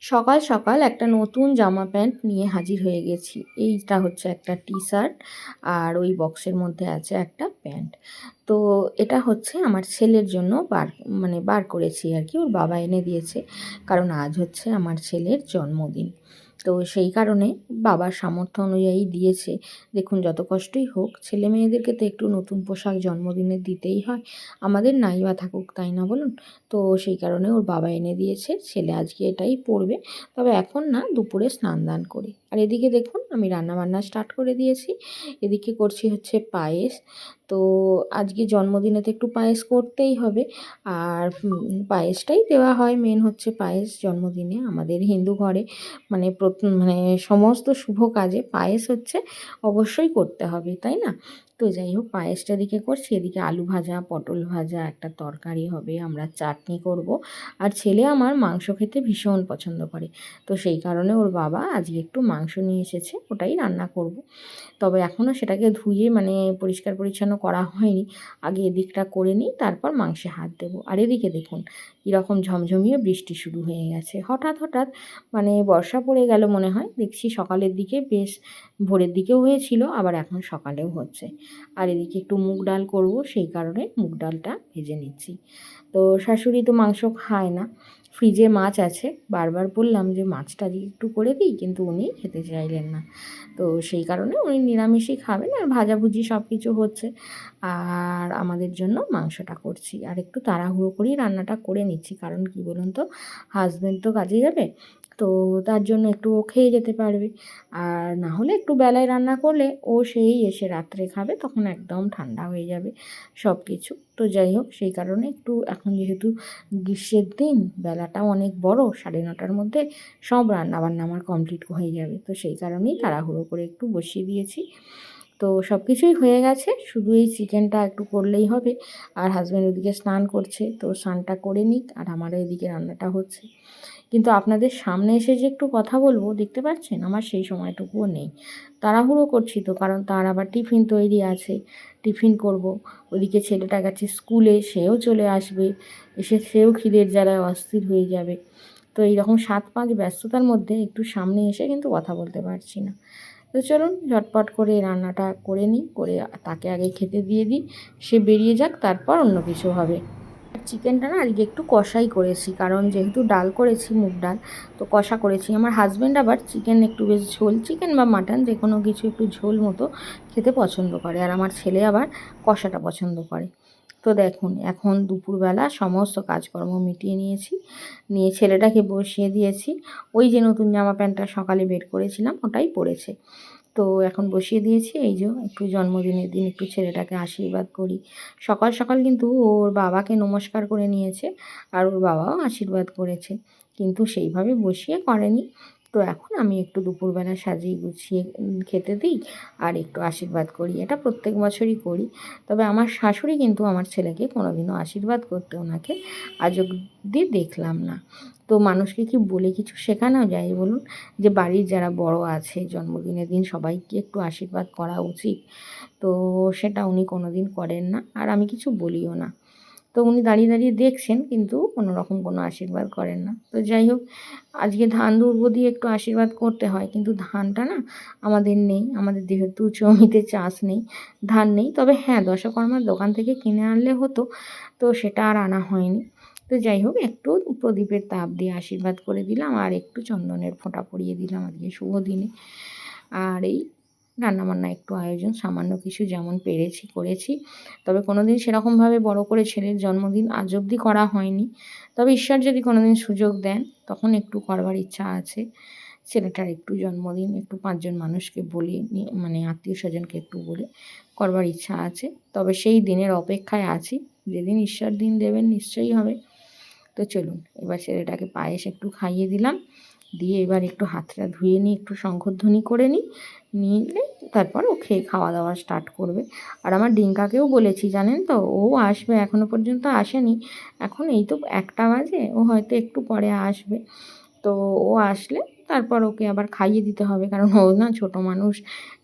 সকাল সকাল একটা নতুন জামা প্যান্ট নিয়ে হাজির হয়ে গেছি। এইটা হচ্ছে একটা টি শার্ট আর ওই বক্সের মধ্যে আছে একটা প্যান্ট। তো এটা হচ্ছে আমার ছেলের জন্য বার করেছি আর কি, ওর বাবা এনে দিয়েছে। কারণ আজ হচ্ছে আমার ছেলের জন্মদিন। তো সেই কারণে বাবার সামর্থ্য অনুযায়ী দিয়েছে। দেখুন, যত কষ্টই হোক ছেলে মেয়েদেরকে তো একটু নতুন পোশাক জন্মদিনে দিতেই হয়। আমাদের নাই বা থাকুক, তাই না বলুন? তো সেই কারণে ওর বাবা এনে দিয়েছে, ছেলে আজকে এটাই পরবে। তবে এখন না, দুপুরে স্নান দান করে। আর এদিকে দেখুন, আমি রান্নাবান্না স্টার্ট করে দিয়েছি। এদিকে করছি হচ্ছে পায়েস। তো আজকে জন্মদিনে তো একটু পায়েস করতেই হবে। আর পায়েসটাই দেওয়া হয়, মেন হচ্ছে পায়েস জন্মদিনে আমাদের হিন্দু ঘরে। মানে সমস্ত শুভ কাজে পায়েস হচ্ছে অবশ্যই করতে হবে, তাই না? তো যাই হোক, পায়েসটা এদিকে করছি, এদিকে আলু ভাজা, পটল ভাজা, একটা তরকারি হবে, আমরা চাটনি করব। আর ছেলে আমার মাংস খেতে ভীষণ পছন্দ করে। তো সেই কারণে ওর বাবা আজকে একটু মাংস নিয়ে এসেছে, ওটাই রান্না করব। তবে এখনও সেটাকে ধুয়ে পরিষ্কার পরিচ্ছন্ন করা হয়নি। আগে এদিকটা করে নিই, তারপর মাংসে হাত দেবো। আর এদিকে দেখুন, কীরকম ঝমঝমিয়ে বৃষ্টি শুরু হয়ে গেছে। হঠাৎ হঠাৎ বর্ষা পড়ে গেল মনে হয়। দেখছি সকালের দিকে বেশ ভোরের দিকেও হয়েছিল, আবার এখন সকালেও হচ্ছে। আর এদিকে একটু মুগ ডাল করব, সেই কারণে মুগ ডালটা ভেজে নিচ্ছি। তো শাশুড়ি তো মাংস খায় না। ফ্রিজে মাছ আছে, বারবার বললাম যে মাছটা দিয়ে একটু করে দিই, কিন্তু উনি খেতে চাইলেন না। তো সেই কারণে উনি নিরামিষই খাবেন, আর ভাজাভুজি সব কিছু হচ্ছে। আর আমাদের জন্য মাংসটা করছি, আর একটু তাড়াহুড়ো করেই রান্নাটা করে নিচ্ছি। কারণ কি বলুন তো, হাজব্যান্ড তো কাজে যাবে, তো তার জন্য একটু ও খেয়ে যেতে পারবে। আর না হলে একটু বেলায় রান্না করলে ও সেই এসে রাত্রে খাবে, তখন একদম ঠান্ডা হয়ে যাবে সব কিছু। তো যাই হোক, সেই কারণে একটু এখন যেহেতু গ্রীষ্মের দিন, বেলাটাও অনেক বড়, 9:30টার মধ্যে সব রান্নাবান্না আমার কমপ্লিট হয়ে যাবে। তো সেই কারণেই তাড়াহুড়ো করে একটু বসিয়ে দিয়েছি। তো সব কিছুই হয়ে গেছে, শুধু এই চিকেনটা একটু করলেই হবে। আর হাজব্যান্ড ওদিকে স্নান করছে, তো স্নানটা করে নিক, আর আমারও এদিকে রান্নাটা হচ্ছে। কিন্তু আপনাদের সামনে এসে যে একটু কথা বলবো, দেখতে পাচ্ছেন আমার সেই সময়টুকুও নেই। তাড়াহুড়ো করছি তো, কারণ তার আবার টিফিন তৈরি আছে, টিফিন করব। ওদিকে ছেলেটা গেছে স্কুলে, সেও চলে আসবে, এসে সেও খিদের জ্বালায় অস্থির হয়ে যাবে। তো এইরকম 7-5 ব্যস্ততার মধ্যে একটু সামনে এসে কিন্তু কথা বলতে পারছি না। তো চলুন ঝটপট করে রান্নাটা করে নিই, করে তাকে আগে খেতে দিয়ে দিই, সে বেরিয়ে যাক, তারপর অন্য কিছু হবে। চিকেনটা না আজকে একটু কষাই করেছি, কারণ যেহেতু ডাল করেছি, মুগ ডাল, তো কষা করেছি। আমার হাজব্যান্ড আবার চিকেন একটু বেশ ঝোল, চিকেন বা মাটন যে কোনো কিছু একটু ঝোল মতো খেতে পছন্দ করে, আর আমার ছেলে আবার কষাটা পছন্দ করে। তো দেখুন, এখন দুপুরবেলা সমস্ত কাজকর্ম মিটিয়ে নিয়েছি, নিয়ে ছেলেটাকে বসিয়ে দিয়েছি। ওই যে নতুন জামা প্যান্টটা সকালে বের করেছিলাম, ওটাই পরেছে। তো এখন বসিয়ে দিয়েছি, এই যে একটু জন্মদিনের দিন একটু ছেলেটাকে আশীর্বাদ করি। সকাল সকাল কিন্তু ওর বাবাকে নমস্কার করে নিয়েছে, আর ওর বাবাও আশীর্বাদ করেছে, কিন্তু সেইভাবে বসিয়ে করেনি। তো এখন আমি একটু দুপুরবেলা সাজিয়ে গুছিয়ে খেতে দিই, আর একটু আশীর্বাদ করি। এটা প্রত্যেক বছরই করি। তবে আমার শাশুড়ি কিন্তু আমার ছেলেকে কোনোদিনও আশীর্বাদ করতে ওনাকে আজ অবধি দেখলাম না। তো মানুষকে কি বলে কিছু শেখানো যায় বলুন? যে বাড়ির যারা বড় আছে, জন্মদিনের দিন সবাইকে একটু আশীর্বাদ করা উচিত। তো সেটা উনি কোনো দিন করেন না, আর আমি কিছু বলিও না। তো উনি দাঁড়িয়ে দাঁড়িয়ে দেখছেন, কিন্তু কোনো রকম কোনো আশীর্বাদ করেন না। তো যাই হোক, আজকে ধান দুর্বো দিয়ে একটু আশীর্বাদ করতে হয়, কিন্তু ধানটা না আমাদের নেই, আমাদের যেহেতু জমিতে চাষ নেই, ধান নেই। তবে হ্যাঁ, দশকর্মার দোকান থেকে কিনে আনলে হতো, তো সেটা আর আনা হয়নি। তো যাই হোক, একটু প্রদীপের তাপ দিয়ে আশীর্বাদ করে দিলাম, আর একটু চন্দনের ফোঁটা পরিয়ে দিলাম আজকে শুভ দিনে। আর এই রান্নাবান্না একটু আয়োজন সামান্য কিছু যেমন পেরেছি করেছি। তবে কোনো দিন সেরকমভাবে বড় করে ছেলের জন্মদিন আজ অবধি করা হয়নি। তবে ঈশ্বর যদি কোনো দিন সুযোগ দেন, তখন একটু করবার ইচ্ছা আছে। ছেলেটার একটু জন্মদিন একটু 5 জন মানুষকে বলে নিয়ে, আত্মীয়-স্বজনকে একটু বলে করবার ইচ্ছা আছে। তবে সেই দিনের অপেক্ষায় আছি, যেদিন ঈশ্বর দিন দেবেন নিশ্চয়ই হবে। তো চলুন, এবার ছেলেটাকে পায়েস একটু খাইয়ে দিলাম, দিয়ে এবার একটু হাতটা ধুয়ে নিই, একটু শঙ্খধ্বনি করে নিই, নিলে তারপর ও খেয়ে খাওয়া দাওয়া স্টার্ট করবে। আর আমার ডিঙ্কাকেও বলেছি, জানেন তো, ও আসবে, এখনও পর্যন্ত আসেনি। এখন এই তো 1টা বাজে, ও হয়তো একটু পরে আসবে। তো ও আসলে তারপর ওকে আবার খাইয়ে দিতে হবে, কারণ ও না ছোটো মানুষ,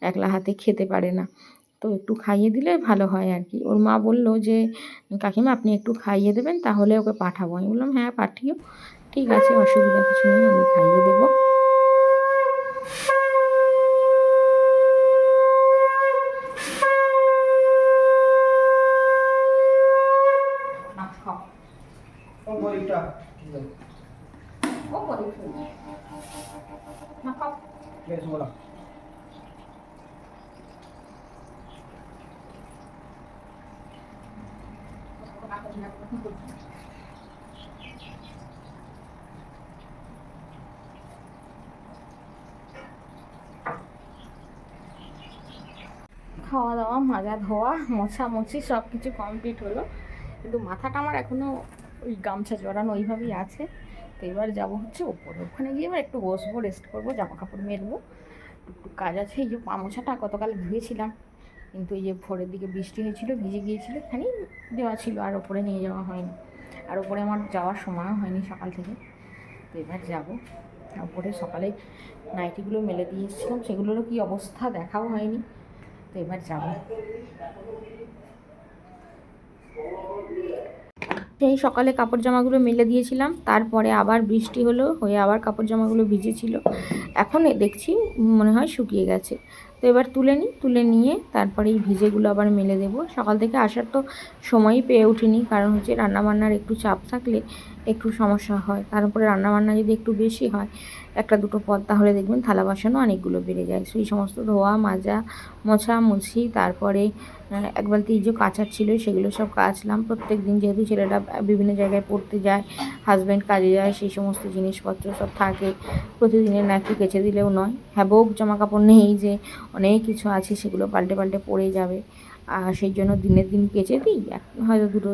একলা হাতে খেতে পারে না। তো একটু খাইয়ে দিলে ভালো হয় আর কি। ওর মা বলল যে, কাকিমা আপনি একটু খাইয়ে দেবেন, তাহলে ওকে পাঠাবো। আমি বললাম হ্যাঁ পাঠিও, ঠিক আছে, অসুবিধা কিছু নেই, আমি খাইয়ে ওপরে ফেলি না খাও। খাওয়া দাওয়া, মাজা ধোয়া, মোছামুছি সব কিছু কমপ্লিট হলো, কিন্তু মাথাটা আমার এখনও ওই গামছা জড়ানো ওইভাবেই আছে। তো এবার যাবো হচ্ছে ওপরে, ওখানে গিয়ে এবার একটু বসবো, রেস্ট করবো, জামা কাপড় মেলবো, টুকটুক কাজ আছে। এই যে পা মোছাটা গতকাল ধুয়েছিলাম, কিন্তু এই যে ভোরের দিকে বৃষ্টি হয়েছিল, ভিজে গিয়েছিলো, এখানেই দেওয়া ছিল, আর ওপরে নিয়ে যাওয়া হয়নি, আর ওপরে আমার যাওয়ার সময়ও হয়নি সকাল থেকে। তো এবার যাবো ওপরে। সকালে নাইটিগুলো মেলে দিয়ে এসেছিলাম, সেগুলোরও কী অবস্থা দেখাও হয়নি। তো এবার যাবো। সেই সকালে কাপড় জামাগুলো মেলে দিয়েছিলাম, তারপরে আবার বৃষ্টি হলো, হয়ে আবার কাপড় জামাগুলো ভিজেছিল। এখন দেখছি মনে হয় শুকিয়ে গেছে। তো এবার তুলে নিয়ে তারপরে এই ভিজেগুলো আবার মেলে দেবো। সকাল থেকে আসার তো সময়ই পেয়ে উঠিনি, কারণ হচ্ছে রান্নাবান্নার একটু চাপ থাকলে একটু সমস্যা হয়। তার উপরে রান্নাবান্না যদি একটু বেশি হয়, একটা দুটো পদ, তাহলে দেখবেন থালা বাসনও অনেকগুলো বেড়ে যায়। সেই সমস্ত ধোয়া মাজা, মোছামুছি, তারপরে এক বালতি যে কাচার ছিল সেগুলো সব কাচলাম। প্রত্যেক দিন যেহেতু ছেলেটা বিভিন্ন জায়গায় পড়তে যায়, হাজব্যান্ড কাজে যায়, সেই সমস্ত জিনিসপত্র সব থাকে, প্রতিদিনের না একটু কেচে দিলেও নয়। হ্যাঁ, বউ জামা কাপড় নেই যে অনেক কিছু আছে, সেগুলো পাল্টে পাল্টে পড়ে যাবে, আর সেই জন্য দিনের দিন কেচে দিই। হয়তো দুটো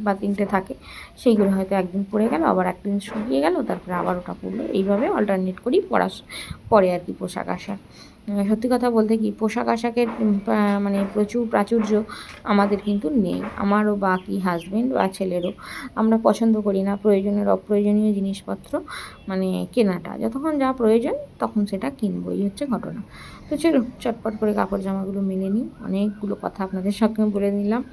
বা তিনটে থাকে, সেইগুলো হয়তো একদিন পরে গেল, আবার একদিন শুকিয়ে গেল, তারপরে আবার ওটা পরলো, এইভাবে অল্টারনেট করি পরে আর কি পোশাক আশাক। সত্যি কথা বলতে কি, পোশাক আশাকের মানে প্রচুর প্রাচুর্য আমাদের কিন্তু নেই, আমারও বা কি হাজব্যান্ড বা ছেলেরও। আমরা পছন্দ করি না প্রয়োজনের অপ্রয়োজনীয় জিনিসপত্র মানে কেনাটা। যতক্ষণ যা প্রয়োজন তখন সেটা কিনবো, এই হচ্ছে ঘটনা। তো চলো চটপট করে কাপড় জামাগুলো মেনে নিই। অনেকগুলো কথা আপনাদের সঙ্গে বলে নিলাম।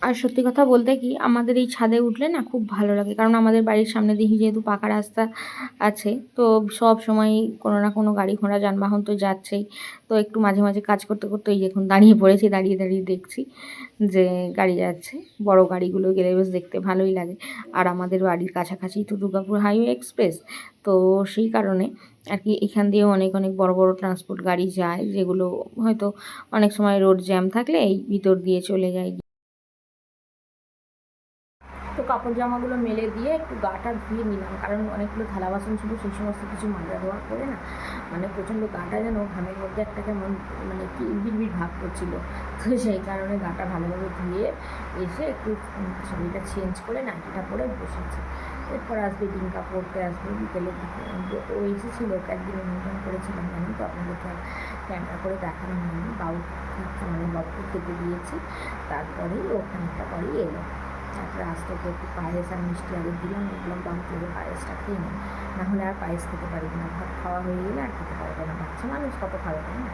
আর সত্যি কথা বলতে কি, আমাদের এই ছাদে উঠলে না খুব ভালো লাগে, কারণ আমাদের বাড়ির সামনে দিয়ে যেহেতু পাকা রাস্তা আছে, তো সব সময় কোনো না কোনো গাড়ি ঘোড়া যানবাহন তো যাচ্ছেই। তো একটু মাঝে মাঝে কাজ করতে করতে এই দেখুন দাঁড়িয়ে পড়েছি, দাঁড়িয়ে দাঁড়িয়ে দেখছি যে গাড়ি যাচ্ছে। বড় গাড়িগুলো গেলে বেশ দেখতে ভালোই লাগে। আর আমাদের বাড়ির কাছাকাছি তো দুর্গাপুর হাইওয়ে এক্সপ্রেস, তো সেই কারণে আর কি এখান দিয়েও অনেক অনেক বড় বড় ট্রান্সপোর্ট গাড়ি যায়, যেগুলো হয়তো অনেক সময় রোড জ্যাম থাকলে এই ভিতর দিয়ে চলে যায়। তো কাপড় জামাগুলো মেলে দিয়ে একটু গাটা ধুয়ে নিলাম, কারণ অনেকগুলো থালা বাসন ছিল, সেই সমস্ত কিছু মাজা ধোয়া করে না মানে প্রচণ্ড গাটা যেন ঘামের মধ্যে একটা কেমন মানে কি বিড়বিড় ভাব করছিল। তো সেই কারণে গাটা ভালোভাবে ধুয়ে এসে একটু শরীরটা চেঞ্জ করে নাইটিটা পরে বসেছি। এরপর আসবে ডিঙ্কা পড়তে আসবে বিকেলের দিকে। ও এসেছিলো, একদিন নিমন্ত্রণ করেছিলাম, জানি তো আপনাদেরকে ক্যামেরা করে দেখানো হয়নি। মানে বাবুকে খেতে দিয়েছি, তারপরেই ওখানটা পরেই এলো। তারপরে আস্তে করে একটু পায়েস আর মিষ্টি আগে দিলাম, বললাম বাবু করে পায়েসটা খেয়ে নেয়, নাহলে আর পায়েস খেতে পারবে না, ভাত খাওয়া হয়ে গেলে আর খেতে পারবে না, বাচ্চা মানুষ কত খাবে, তাই না?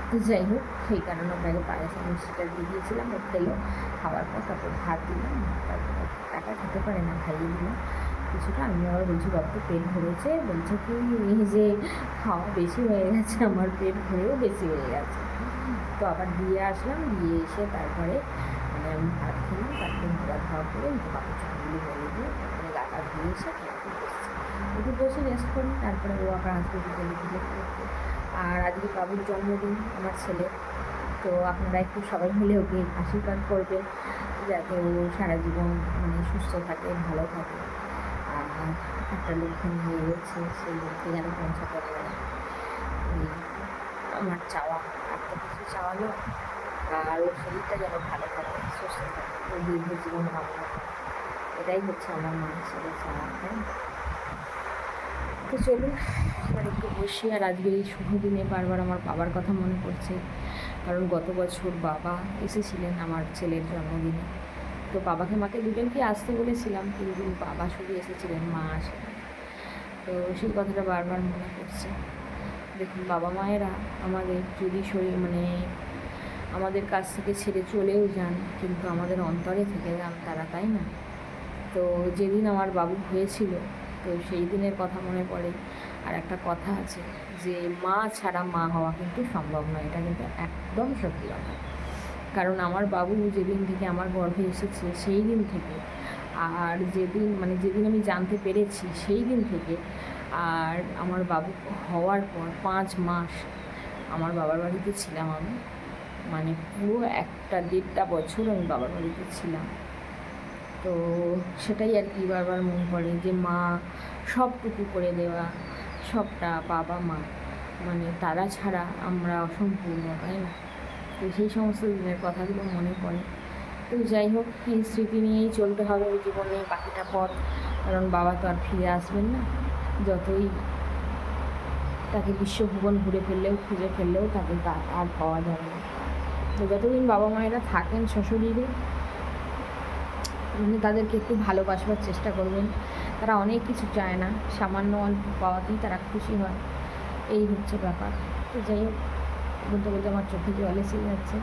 তো যাই হোক, সেই কারণে ওকে পায়েস আর মিষ্টিটা দিয়ে দিয়েছিলাম, ও খেলো। খাওয়ার পর তারপর ভাত দিলাম, তারপরে টাকা খেতে পারে না, খাইয়ে দিলাম কিছুটা। আমি আবার বলছি বাবু পেট ভরেছে, বলছে কি যে খাওয়া বেশি হয়ে গেছে, আমার পেট ভরেও বেশি হয়ে গেছে। তো আবার দিয়ে আসলাম, দিয়ে এসে তারপরে মানে আমি ভাত খেলাম, তারপরে মোড়া ধোয়া করে কাপড় চোপড়গুলো মেলে দিয়ে তারপরে গাটা ধুয়ে এসে একটু বসে রেস্ট করি। তারপরে ও আবার আসবে বিকেলে দিকে করতে। আর আজকে বাবুর জন্মদিন আমার ছেলে, তো আপনারা একটু সবাই মিলে ওকে আশীর্বাদ করবেন, যাতে ও সারা জীবন মানে সুস্থ থাকে, ভালো থাকে, আর একটা লক্ষ্য নিয়ে রয়েছে, সেই লক্ষ্যে যেন পৌঁছাতে পারে, এই আমার চাওয়া। আর তো কিছু চাওয়ালো, আর ওর শরীরটা যেন ভালো থাকে, সুস্থ থাকে, ওর দীর্ঘ জীবন কামনা করে, এটাই হচ্ছে আমার মানুষের চাওয়া, তাই না? তো চলুন এবার একটু বসি। আর আজকে এই শুভ দিনে বারবার আমার বাবার কথা মনে পড়ছে, কারণ গত বছর বাবা এসেছিলেন আমার ছেলের জন্মদিনে। তো বাবাকে মাকে দুজনকে আসতে বলেছিলাম, কিন্তু বাবা শুধু এসেছিলেন, মা আসে। তো সেই কথাটা বারবার মনে পড়ছে। দেখুন, বাবা মায়েরা আমাদের যদি শরীর মানে আমাদের কাছ থেকে ছেড়ে চলেও যান, কিন্তু আমাদের অন্তরে থেকে যান তারা, তাই না? তো যেদিন আমার বাবু হয়েছিল, তো সেই দিনের কথা মনে পড়ে। আর একটা কথা আছে যে মা ছাড়া মা হওয়া কিন্তু সম্ভব নয়, এটা কিন্তু একদম সত্যি কথা। কারণ আমার বাবু যেদিন থেকে আমার গর্ভে এসেছে সেই দিন থেকে, আর যেদিন আমি জানতে পেরেছি সেই দিন থেকে আর আমার বাবু হওয়ার পর 5 মাস আমার বাবার বাড়িতে ছিলাম আমি, মানে পুরো 1-1.5 বছর আমি বাবার বাড়িতে ছিলাম। তো সেটাই আর কি বারবার মনে পড়ে যে মা সবটুকু করে দেওয়া, সবটা বাবা মা, মানে তারা ছাড়া আমরা অসম্পূর্ণ, তাই না? তো সেই সমস্ত দিনের কথাগুলো মনে পড়ে। তো যাই হোক, এই স্মৃতি নিয়েই চলতে হবে ওই জীবনে বাকিটা পথ, কারণ বাবা তো আর ফিরে আসবেন না। যতই তাকে বিশ্বভুবন ঘুরে ফেললেও খুঁজে ফেললেও তাকে আর পাওয়া যাবে না। তো যতদিন বাবা মায়েরা থাকেন সশরীরে, মানে তাদেরকে একটু ভালোবাসবার চেষ্টা করবেন। তারা অনেক কিছু চায় না, সামান্য অল্প পাওয়াতেই তারা খুশি হয়, এই হচ্ছে ব্যাপার। তো যাই হোক, বলতে বলতে আমার চোখে জল এসে যাচ্ছে।